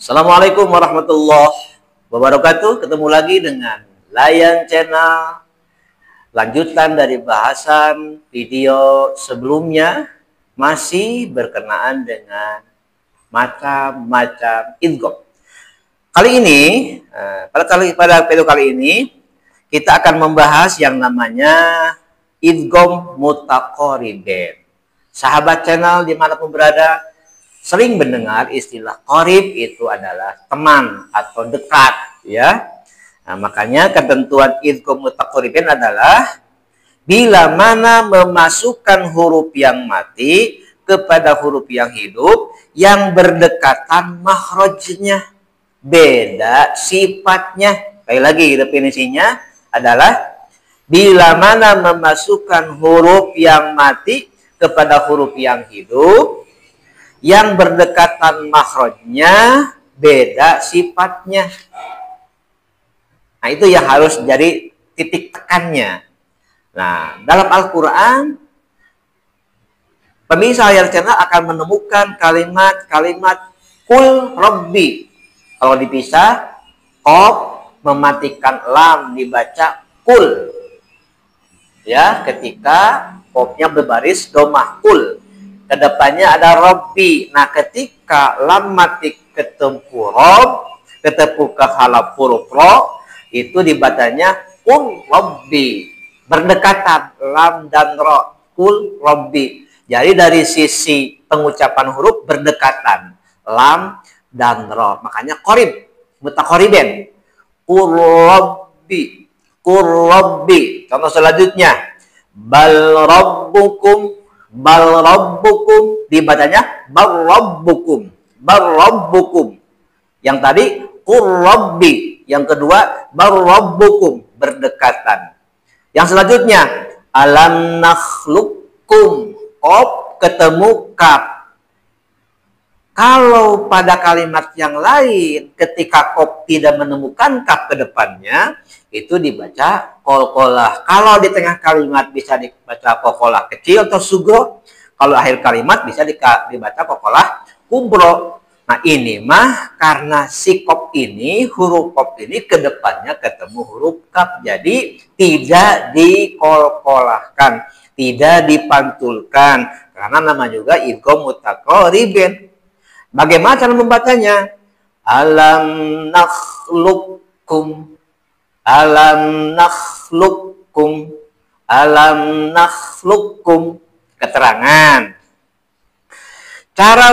Assalamualaikum warahmatullahi wabarakatuh. Ketemu lagi dengan Layan Channel. Lanjutan dari bahasan video sebelumnya, masih berkenaan dengan macam-macam idgham. Pada video kali ini kita akan membahas yang namanya idgham mutaqaribain. Sahabat channel dimanapun berada, sering mendengar istilah qarib itu adalah teman atau dekat, ya. Nah, makanya ketentuan idgham mutaqaribain adalah bila mana memasukkan huruf yang mati kepada huruf yang hidup yang berdekatan makhrajnya, beda sifatnya. Sekali lagi definisinya adalah bila mana memasukkan huruf yang mati kepada huruf yang hidup yang berdekatan makhrajnya, beda sifatnya. Nah, itu yang harus jadi titik tekannya. Nah, dalam Al-Quran, pemirsa Layar Channel akan menemukan kalimat-kalimat kul rabbi. Kalau dipisah, qaf mematikan lam dibaca kul. Ya, ketika qafnya berbaris domah kul. Kedepannya ada Rabbi. Nah, ketika lam mati ketemu Rob, ketemu ke halaf huruf Ro, itu dibacanya Kul Rabbi. Berdekatan lam dan Ro. Kul Rabbi. Jadi dari sisi pengucapan huruf berdekatan lam dan Ro. Makanya qarib, mutaqaribain. Kul Rabbi. Kul Rabbi. Contoh selanjutnya, bal rabbukum. Bal rabbukum dibacanya bal rabbukum. Bal rabbukum. Yang tadi qur rabbi, yang kedua bal rabbukum, berdekatan. Yang selanjutnya alam nakhluqukum, qaf ketemu kaf. Kalau pada kalimat yang lain ketika qaf tidak menemukan kaf ke depannya, itu dibaca qalqalah. Kalau di tengah kalimat bisa dibaca qalqalah kecil atau sugro. Kalau akhir kalimat bisa dibaca qalqalah kubro. Nah, ini mah karena si qaf ini, huruf qaf ini ke depannya ketemu huruf kaf. Jadi tidak diqalqalahkan, tidak dipantulkan. Karena nama juga idgham mutaqaribain. Bagaimana cara membacanya? Alam nakhluqukum. Alam nakhluqukum. Alam nakhluqukum. Keterangan. Cara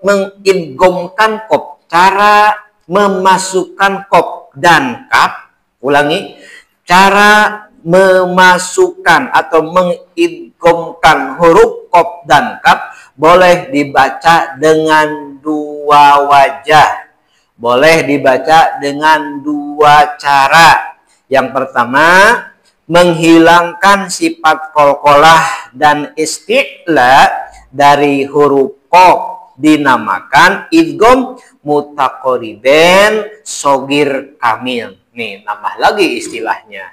mengidghamkan qaf, cara memasukkan qaf dan kaf. Ulangi. Cara memasukkan atau mengidghamkan huruf qaf dan kaf boleh dibaca dengan dua wajah. Boleh dibaca dengan dua cara. Yang pertama, menghilangkan sifat qalqalah dan isti'la dari huruf qaf dinamakan idgham mutaqaribain shogir kamil. Nih, nambah lagi istilahnya.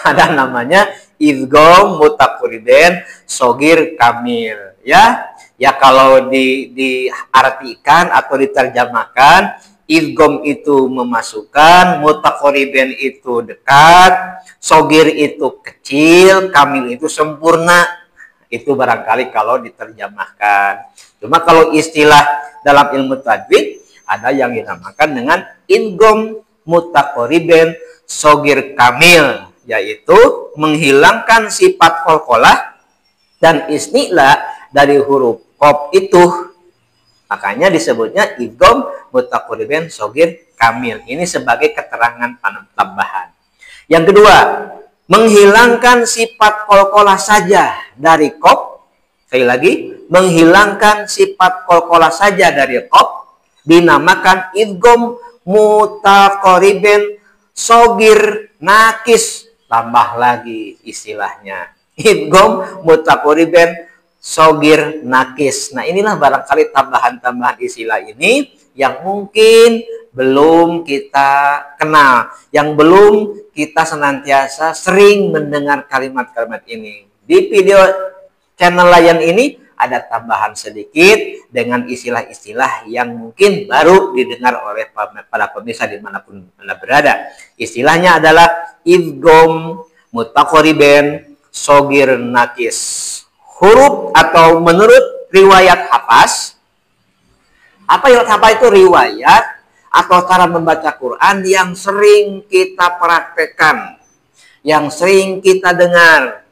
Ada namanya idgham mutaqaribain shogir kamil, ya. Ya, kalau diartikan atau diterjemahkan, idgham itu memasukkan, mutaqaribain itu dekat, shogir itu kecil, kamil itu sempurna. Itu barangkali kalau diterjemahkan. Cuma kalau istilah dalam ilmu tajwid ada yang dinamakan dengan idgham mutaqaribain shogir kamil, yaitu menghilangkan sifat qalqalah dan isti'la dari huruf qaf itu. Makanya disebutnya idgham mutaqaribain shogir kamil. Ini sebagai keterangan tambahan. Yang kedua, menghilangkan sifat qalqalah saja dari qaf. Sekali lagi, menghilangkan sifat qalqalah saja dari qaf dinamakan idgham mutaqaribain shogir nakis. Tambah lagi istilahnya, idgham mutaqaribain shogir nakis. Nah, inilah barangkali tambahan-tambahan istilah ini yang mungkin belum kita kenal, yang belum kita senantiasa sering mendengar kalimat-kalimat ini. Di video channel Layan ini ada tambahan sedikit dengan istilah-istilah yang mungkin baru didengar oleh para pemirsa dimanapun Anda berada. Istilahnya adalah idgham mutaqaribain shogir nakis. Huruf atau menurut riwayat Hafs, apa riwayat Hafs itu? Riwayat atau cara membaca Quran yang sering kita praktekkan, yang sering kita dengar,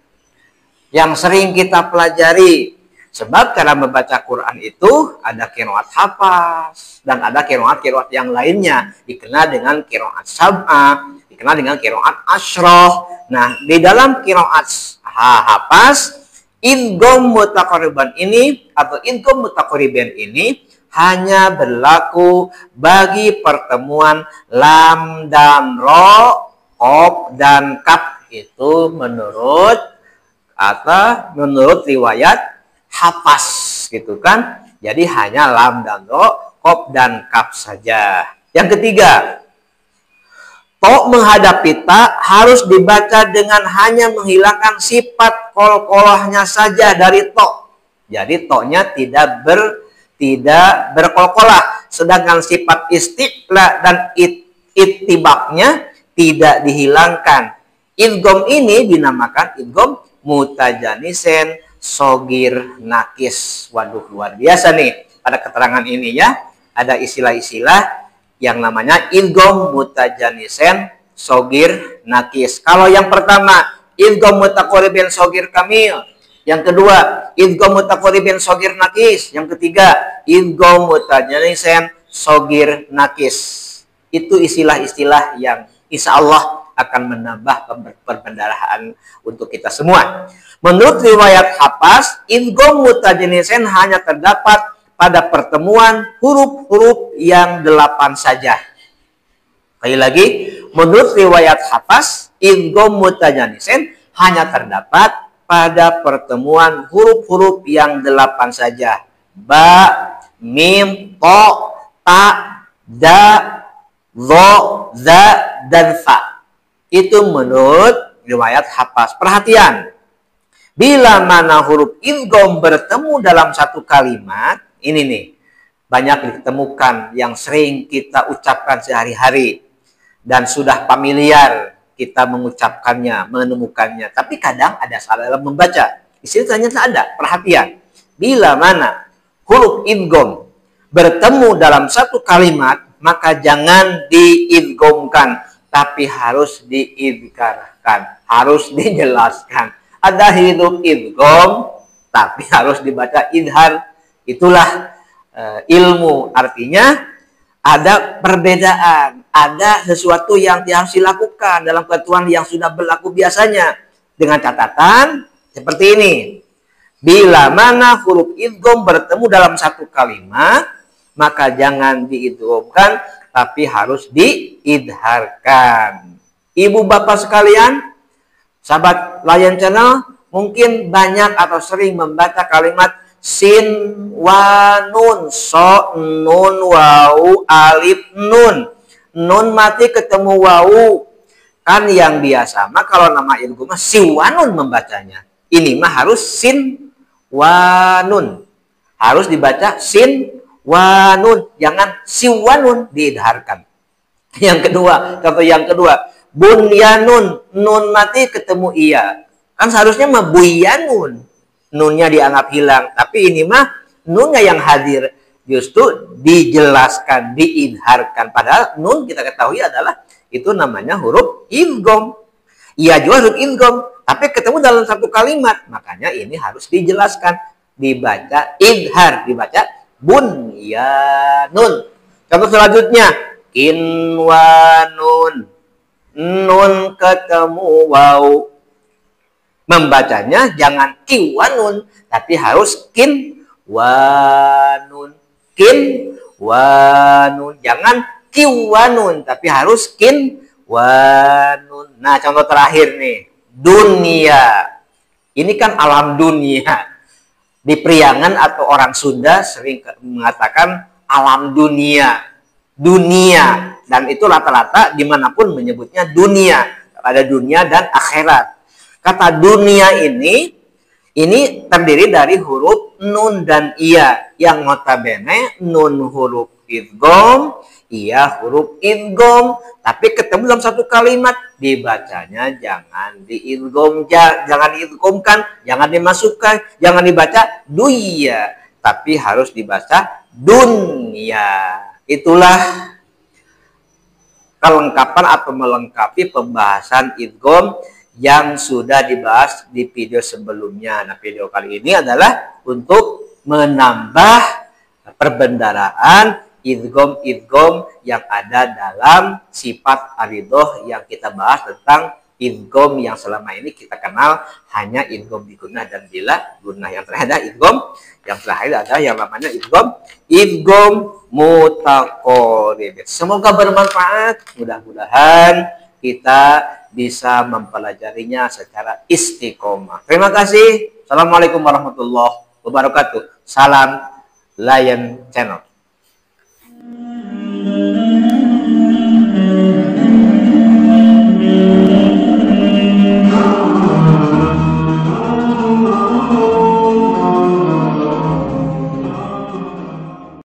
yang sering kita pelajari. Sebab cara membaca Quran itu ada qiraat Hafs dan ada qiraat yang lainnya, dikenal dengan qiraat sab'ah, dikenal dengan qiraat asyrah. Nah, di dalam qiraat Hafs, idgham mutaqariban ini atau idgham mutaqariban ini hanya berlaku bagi pertemuan lam dan ro, qaf dan kaf. Itu menurut riwayat Hafs gitu kan. Jadi hanya lam dan ro, qaf dan kaf saja. Yang ketiga, to menghadapi ta harus dibaca dengan hanya menghilangkan sifat qalqalahnya saja dari to. Jadi to-nya tidak berqalqalah, sedangkan sifat istiqla dan ittibaknya tidak dihilangkan. Idgham ini dinamakan idgham mutajanisen shogir nakis. Waduh, luar biasa nih pada keterangan ini ya. Ada istilah-istilah yang namanya idgham mutajanisen shogir nakis. Kalau yang pertama idgham mutaqaribain shogir kamil, yang kedua idgham mutaqaribain shogir nakis, yang ketiga idgham mutajanisen shogir nakis. Itu istilah-istilah yang insya Allah akan menambah perbedaan untuk kita semua. Menurut riwayat Hafs, idgham mutajanisen hanya terdapat pada pertemuan huruf-huruf yang 8 saja. Sekali lagi, menurut riwayat Hafs, idgham mutajanisen hanya terdapat pada pertemuan huruf-huruf yang 8 saja. Ba, mim, to, ta, da, zo, za, dan fa. Itu menurut riwayat Hafs. Perhatian, bila mana huruf idgham bertemu dalam satu kalimat, ini nih, banyak ditemukan yang sering kita ucapkan sehari-hari dan sudah familiar kita mengucapkannya, menemukannya. Tapi kadang ada salah dalam membaca. Di sini ternyata ada. Perhatian, bila mana huruf idgham bertemu dalam satu kalimat, maka jangan diidghamkan, tapi harus diidhkarkan, harus dijelaskan. Ada huruf idgham, tapi harus dibaca idhar. Itulah ilmu. Artinya ada perbedaan, ada sesuatu yang harus dilakukan dalam ketentuan yang sudah berlaku biasanya. Dengan catatan seperti ini. Bila mana huruf idgham bertemu dalam satu kalimat, maka jangan diidghamkan, tapi harus diidharkan. Ibu bapak sekalian, sahabat Layan Channel, mungkin banyak atau sering membaca kalimat sin, wa, nun, so, nun, wau, alif, nun. Nun mati ketemu wau. Kan yang biasa mah kalau nama idgham si wanun membacanya. Ini mah harus sin, wanun. Harus dibaca sin, wanun. Jangan si wanun diidharkan. Yang kedua, contoh yang kedua, bunyanun, nun mati ketemu iya. Kan seharusnya mah buyanun. Nunnya dianggap hilang, tapi ini mah nunnya yang hadir, justru dijelaskan, diidharkan. Padahal nun kita ketahui adalah itu namanya huruf idgham. Iya juga huruf idgham, tapi ketemu dalam satu kalimat, makanya ini harus dijelaskan, dibaca idhar, dibaca bunyanun. Contoh selanjutnya, kinwanun, nun ketemu wau. Membacanya jangan kiwanun, tapi harus kin wanun. Kin wanun. Jangan kiwanun, tapi harus kin wanun. Nah, contoh terakhir nih. Dunia. Ini kan alam dunia. Di Priangan atau orang Sunda sering mengatakan alam dunia. dunia. Dan itu rata-rata dimanapun menyebutnya dunia. Ada dunia dan akhirat. Kata dunia ini terdiri dari huruf nun dan iya. Yang notabene nun huruf idgham, iya huruf idgham. Tapi ketemu dalam satu kalimat, dibacanya jangan diidgham, jangan diidghamkan, jangan dimasukkan, jangan dibaca duya, tapi harus dibaca dunia. Itulah kelengkapan atau melengkapi pembahasan idgham yang sudah dibahas di video sebelumnya. Nah, video kali ini adalah untuk menambah perbendaraan idgham yang ada dalam sifat aridoh yang kita bahas tentang idgham yang selama ini kita kenal hanya idgham bi gunnah dan bila gunnah. Yang terakhir ada idgham, yang terakhir ada yang namanya idgham mutaqarrib. Semoga bermanfaat. Mudah-mudahan kita bisa mempelajarinya secara istiqomah. Terima kasih. Assalamualaikum warahmatullahi wabarakatuh. Salam Lion Channel.